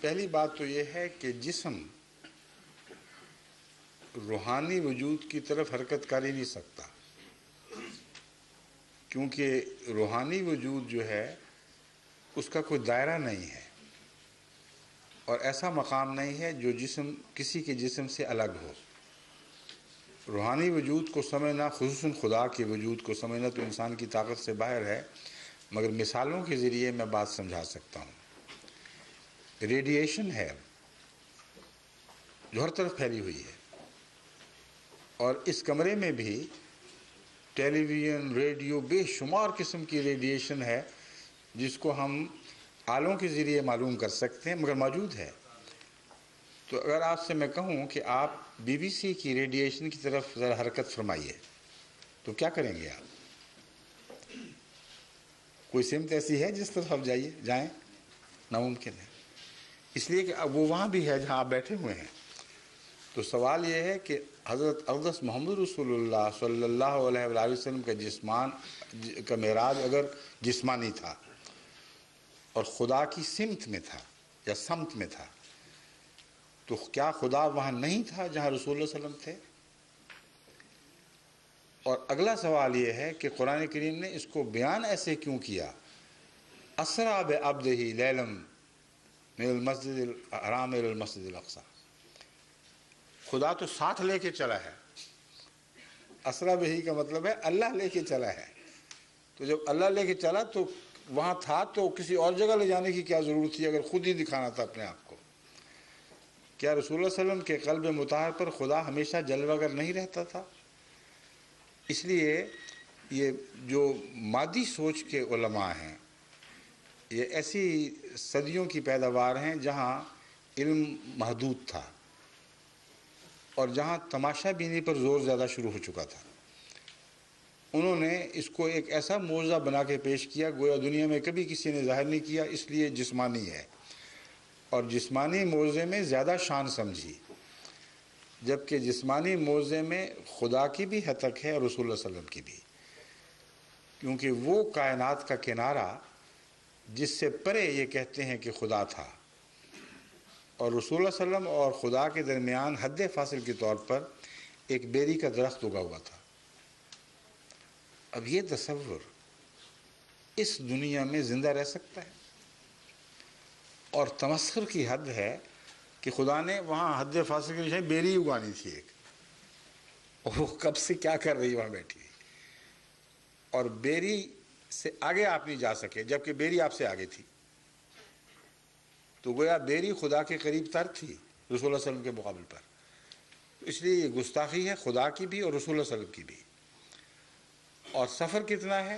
پہلی بات تو یہ ہے کہ جسم روحانی وجود کی طرف حرکت کر ہی نہیں سکتا، کیونکہ روحانی وجود جو ہے اس کا کوئی دائرہ نہیں ہے اور ایسا مقام نہیں ہے جو جسم کسی کے جسم سے الگ ہو۔ روحانی وجود کو سمجھنا، خصوصاً خدا کے وجود کو سمجھنا تو انسان کی طاقت سے باہر ہے، مگر مثالوں کے ذریعے میں بات سمجھا سکتا ہوں۔ ریڈیشن ہے جو ہر طرف پھیلی ہوئی ہے، اور اس کمرے میں بھی ٹیلی ویژن، ریڈیو، بے شمار قسم کی ریڈیشن ہے جس کو ہم آلوں کے ذریعے معلوم کر سکتے ہیں، مگر موجود ہے۔ تو اگر آپ سے میں کہوں کہ آپ بی بی سی کی ریڈیشن کی طرف ذرا حرکت فرمائیے تو کیا کریں گے آپ؟ کوئی سمت ایسی ہے جس طرف آپ جائیں؟ ناممکن ہے، اس لیے کہ اب وہ وہاں بھی ہے جہاں آپ بیٹھے ہوئے ہیں۔ تو سوال یہ ہے کہ حضرت اقدس محمد رسول اللہ صلی اللہ علیہ وآلہ وسلم کا معراج اگر جسمانی تھا اور خدا کی سمت میں تھا یا سمت میں تھا، تو کیا خدا وہاں نہیں تھا جہاں رسول اللہ صلی اللہ علیہ وسلم تھے؟ اور اگلا سوال یہ ہے کہ قرآن کریم نے اس کو بیان ایسے کیوں کیا؟ اسریٰ بعبدہ لیلا من المسجد الحرام الی المسجد الاقصی، خدا تو ساتھ لے کے چلا ہے۔ اسریٰ بہ کا مطلب ہے اللہ لے کے چلا ہے، تو جب اللہ لے کے چلا تو وہاں تھا تو کسی اور جگہ لے جانے کی کیا ضرورت تھی اگر خود ہی دکھانا تھا اپنے آپ کو؟ کیا رسول اللہ صلی اللہ علیہ وسلم کے قلب مطہر پر خدا ہمیشہ جلوہ گر نہیں رہتا تھا؟ اس لیے یہ جو مادی سوچ کے علماء ہیں، یہ ایسی صدیوں کی پیداوار ہیں جہاں علم محدود تھا اور جہاں تماشا بینی پر زور زیادہ شروع ہو چکا تھا۔ انہوں نے اس کو ایک ایسا معجزہ بنا کے پیش کیا گویا دنیا میں کبھی کسی نے ظاہر نہیں کیا، اس لیے جسمانی ہے، اور جسمانی معجزے میں زیادہ شان سمجھی، جبکہ جسمانی معجزے میں خدا کی بھی حتک ہے اور رسول اللہ صلی اللہ علیہ وسلم کی بھی، کیونکہ وہ کائنات کا کنارہ جس سے پرے یہ کہتے ہیں کہ خدا تھا، اور رسول اللہ صلی اللہ علیہ وسلم اور خدا کے درمیان حد فاصل کے طور پر ایک بیری کا درخت اگا ہوا تھا۔ اب یہ تصور اس دنیا میں زندہ رہ سکتا ہے؟ اور تمسخر کی حد ہے کہ خدا نے وہاں حد فاصل کے نیچے بیری اگانی تھی ایک، اور وہ کب سے کیا کر رہی وہاں بیٹھی ہوئی، اور بیری سے آگے آپ نہیں جا سکے جبکہ بیری آپ سے آگے تھی، تو گویا بیری خدا کے قریب تر تھی رسول اللہ صلی اللہ علیہ وسلم کے مقابل پر۔ اس لیے یہ گستاخی ہے خدا کی بھی اور رسول اللہ صلی اللہ علیہ وسلم کی بھی۔ اور سفر کتنا ہے؟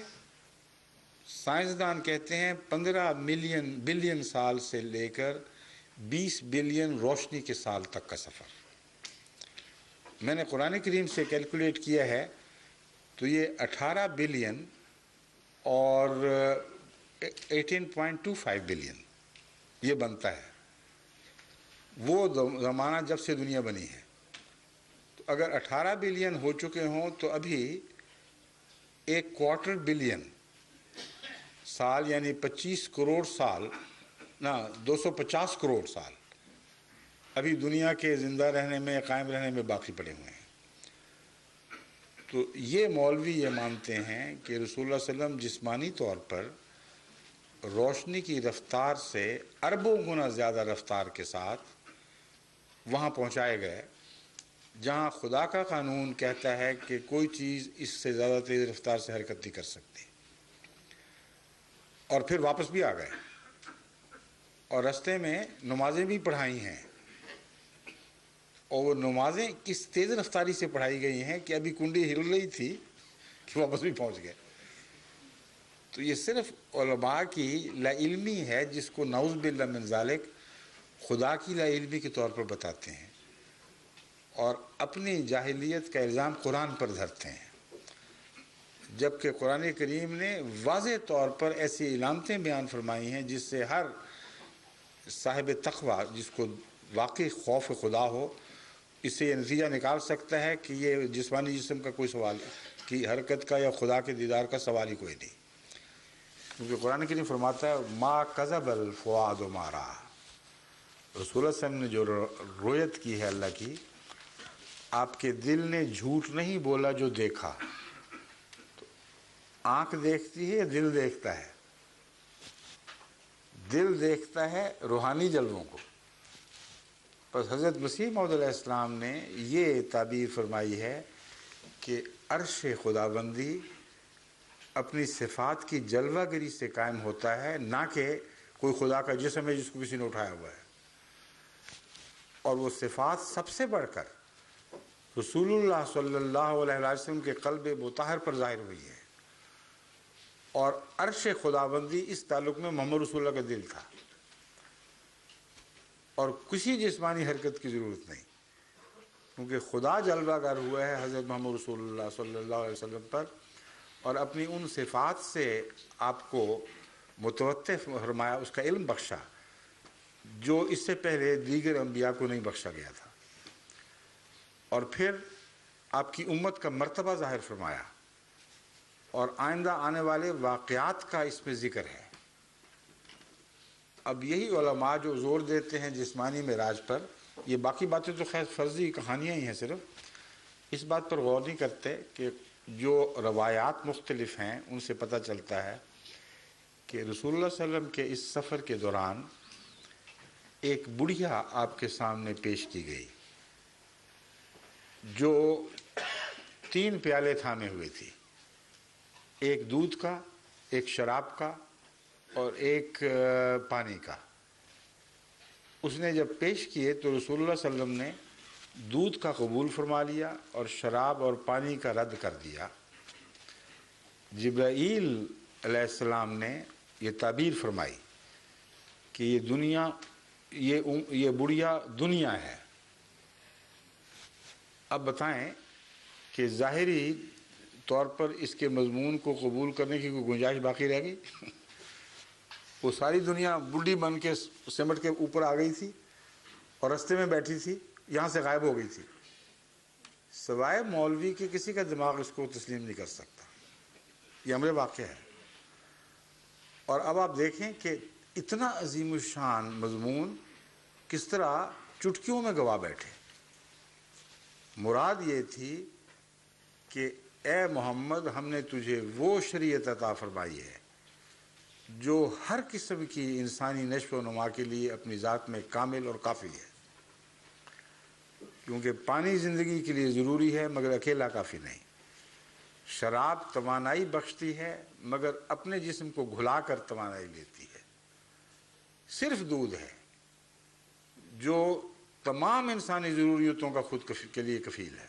سائنسدان کہتے ہیں 15 بلین سال سے لے کر 20 بلین روشنی کے سال تک کا سفر۔ میں نے قرآن کریم سے کیلکولیٹ کیا ہے تو یہ 18 بلین اور 18.25 بلین یہ بنتا ہے، وہ زمانہ جب سے دنیا بنی ہے۔ تو اگر 18 بلین ہو چکے ہوں تو ابھی 1/4 بلین سال یعنی 25 کروڑ سال، نہ 250 کروڑ سال ابھی دنیا کے زندہ رہنے میں، قائم رہنے میں باقی پڑے ہوئے ہیں۔ تو یہ مولوی یہ مانتے ہیں کہ رسول اللہ صلی اللہ علیہ وسلم جسمانی طور پر روشنی کی رفتار سے اربوں گنا زیادہ رفتار کے ساتھ وہاں پہنچائے گئے جہاں خدا کا قانون کہتا ہے کہ کوئی چیز اس سے زیادہ تیز رفتار سے حرکت نہیں کر سکتی، اور پھر واپس بھی آ گئے، اور رستے میں نمازیں بھی پڑھائی ہیں، اور وہ نمازیں اس تیز رفتاری سے پڑھائی گئی ہیں کہ ابھی کنڈی ہل رہی تھی کہ واپس بھی پہنچ گئے۔ تو یہ صرف علماء کی لا علمی ہے جس کو نعوذ باللہ من ذالک خدا کی لا علمی کے طور پر بتاتے ہیں، اور اپنی جاہلیت کا الزام قرآن پر دھرتے ہیں، جبکہ قرآن کریم نے واضح طور پر ایسی علامتیں بیان فرمائی ہیں جس سے ہر صاحب تقویٰ جس کو واقعی خوف خدا ہو اس سے یہ نتیجہ نکال سکتا ہے کہ یہ جسمانی جسم کا کوئی سوال کی حرکت کا یا خدا کے دیدار کا سوال ہی کوئی نہیں، کیونکہ قرآن کریم فرماتا ہے ما کذب الفؤاد ما رأى، رسول اللہ صلی اللہ علیہ وسلم نے جو رویت کی ہے اللہ کی، آپ کے دل نے جھوٹ نہیں بولا جو دیکھا. تو آنکھ دیکھتی ہے، دل دیکھتا ہے. دل دیکھتا ہے روحانی جلووں کو. بس حضرت مسیح موعود علیہ السلام نے یہ تعبیر فرمائی ہے کہ عرش خداوندی اپنی صفات کی جلوہ گری سے قائم ہوتا ہے، نہ کہ کوئی خدا کا جسم ہے جس کو کسی نے اٹھایا ہوا ہے. اور وہ صفات سب سے بڑھ کر رسول اللہ صلی اللہ علیہ وسلم کے قلب مطہر پر ظاہر ہوئی ہے. اور عرش خداوندی اس تعلق میں محمد رسول اللہ کا دل تھا، اور کسی جسمانی حرکت کی ضرورت نہیں، کیونکہ خدا جلوہ گر ہوا ہے حضرت محمد رسول اللہ صلی اللہ علیہ وسلم پر، اور اپنی ان صفات سے آپ کو متوطع فرمایا، اس کا علم بخشا جو اس سے پہلے دیگر انبیاء کو نہیں بخشا گیا تھا. اور پھر آپ کی امت کا مرتبہ ظاہر فرمایا، اور آئندہ آنے والے واقعات کا اس میں ذکر ہے. اب یہی علماء جو زور دیتے ہیں جسمانی معراج پر، یہ باقی باتیں تو خیر فرضی کہانیاں ہی ہیں، صرف اس بات پر غور نہیں کرتے کہ جو روایات مختلف ہیں ان سے پتہ چلتا ہے کہ رسول اللہ صلی اللہ علیہ وسلم کے اس سفر کے دوران ایک بڑھیا آپ کے سامنے پیش کی گئی جو 3 پیالے تھامے ہوئے تھی، ایک دودھ کا، ایک شراب کا اور ایک پانی کا. اس نے جب پیش کیے تو رسول اللہ صلی اللہ علیہ وسلم نے دودھ کا قبول فرما لیا اور شراب اور پانی کا رد کر دیا. جبرائیل علیہ السلام نے یہ تعبیر فرمائی کہ یہ دنیا، یہ بڑھیا دنیا ہے. اب بتائیں کہ ظاہری طور پر اس کے مضمون کو قبول کرنے کی کوئی گنجائش باقی رہ گئی؟ وہ ساری دنیا بڈھی بن کے سمٹ کے اوپر آ گئی تھی اور رستے میں بیٹھی تھی، یہاں سے غائب ہو گئی تھی. سوائے مولوی کے کسی کا دماغ اس کو تسلیم نہیں کر سکتا. یہ امر واقع ہے. اور اب آپ دیکھیں کہ اتنا عظیم الشان مضمون کس طرح چٹکیوں میں گوا بیٹھے. مراد یہ تھی کہ اے محمد، ہم نے تجھے وہ شریعت عطا فرمائی ہے جو ہر قسم کی انسانی نشو و نما کے لیے اپنی ذات میں کامل اور کافی ہے. کیونکہ پانی زندگی کے لیے ضروری ہے مگر اکیلا کافی نہیں. شراب توانائی بخشتی ہے مگر اپنے جسم کو گھلا کر توانائی لیتی ہے. صرف دودھ ہے جو تمام انسانی ضروریتوں کا خود کے لیے کفیل ہے.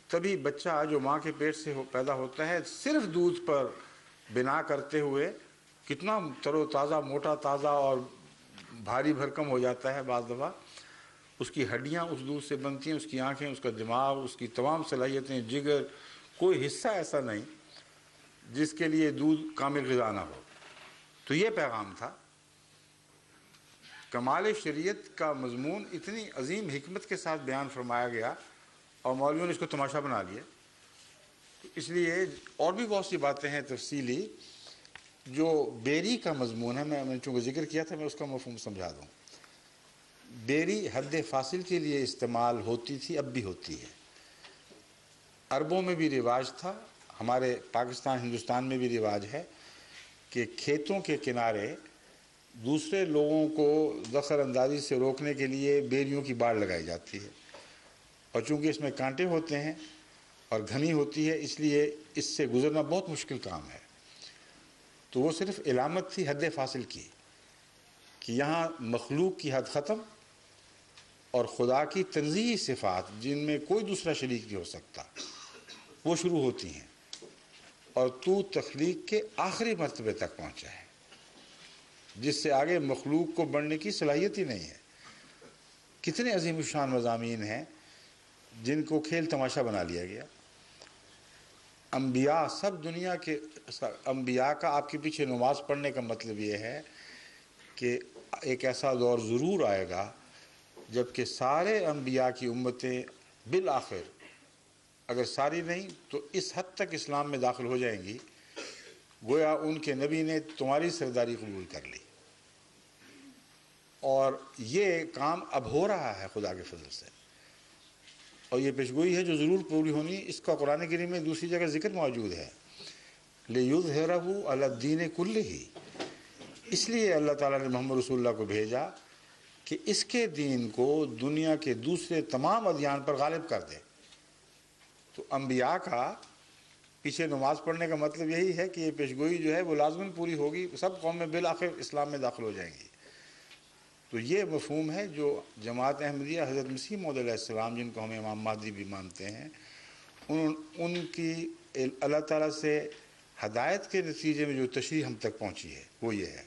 تبھی بچہ جو ماں کے پیٹ سے پیدا ہوتا ہے صرف دودھ پر بنا کرتے ہوئے کتنا تر و تازہ، موٹا تازہ اور بھاری بھرکم ہو جاتا ہے. بعض دفعہ اس کی ہڈیاں اس دودھ سے بنتی ہیں، اس کی آنکھیں، اس کا دماغ، اس کی تمام صلاحیتیں، جگر، کوئی حصہ ایسا نہیں جس کے لیے دودھ کامل غذا نہ ہو. تو یہ پیغام تھا. کمال شریعت کا مضمون اتنی عظیم حکمت کے ساتھ بیان فرمایا گیا اور مولویوں نے اس کو تماشا بنا لیا. اس لیے اور بھی بہت سی باتیں ہیں تفصیلی. جو بیری کا مضمون ہے، میں چونکہ ذکر کیا تھا، میں اس کا مفہوم سمجھا دوں. بیری حد فاصل کے لیے استعمال ہوتی تھی، اب بھی ہوتی ہے. عربوں میں بھی رواج تھا، ہمارے پاکستان ہندوستان میں بھی رواج ہے کہ کھیتوں کے کنارے دوسرے لوگوں کو دخل اندازی سے روکنے کے لیے بیریوں کی باڑ لگائی جاتی ہے. اور چونکہ اس میں کانٹے ہوتے ہیں اور گھنی ہوتی ہے، اس لیے اس سے گزرنا بہت مشکل کام ہے. تو وہ صرف علامت تھی حد فاصل کی کہ یہاں مخلوق کی حد ختم اور خدا کی تنزیہی صفات جن میں کوئی دوسرا شریک نہیں ہو سکتا وہ شروع ہوتی ہیں، اور تو تخلیق کے آخری مرتبے تک پہنچا ہے جس سے آگے مخلوق کو بڑھنے کی صلاحیت ہی نہیں ہے. کتنے عظیم الشان مضامین ہیں جن کو کھیل تماشا بنا لیا گیا. انبیاء، سب دنیا کے انبیاء کا آپ کے پیچھے نماز پڑھنے کا مطلب یہ ہے کہ ایک ایسا دور ضرور آئے گا جب کہ سارے انبیاء کی امتیں بالآخر، اگر ساری نہیں تو اس حد تک اسلام میں داخل ہو جائیں گی گویا ان کے نبی نے تمہاری سرداری قبول کر لی. اور یہ کام اب ہو رہا ہے خدا کے فضل سے، اور یہ پیشگوئی ہے جو ضرور پوری ہونی. اس کا قرآن کریم میں دوسری جگہ ذکر موجود ہے، لِيُظْهِرَهُ عَلَى الدِّينِ كُلِّهِ. اس لیے اللہ تعالیٰ نے محمد رسول اللہ کو بھیجا کہ اس کے دین کو دنیا کے دوسرے تمام ادیان پر غالب کر دے. تو انبیاء کا پیچھے نماز پڑھنے کا مطلب یہی ہے کہ یہ پیشگوئی جو ہے وہ لازماً پوری ہوگی، سب قومیں بالآخر اسلام میں داخل ہو جائیں گی. تو یہ مفہوم ہے جو جماعت احمدیہ حضرت مسیح موعود علیہ السلام، جن کو ہم امام مہدی بھی مانتے ہیں، ان کی اللہ تعالیٰ سے ہدایت کے نتیجے میں جو تشریح ہم تک پہنچی ہے وہ یہ ہے.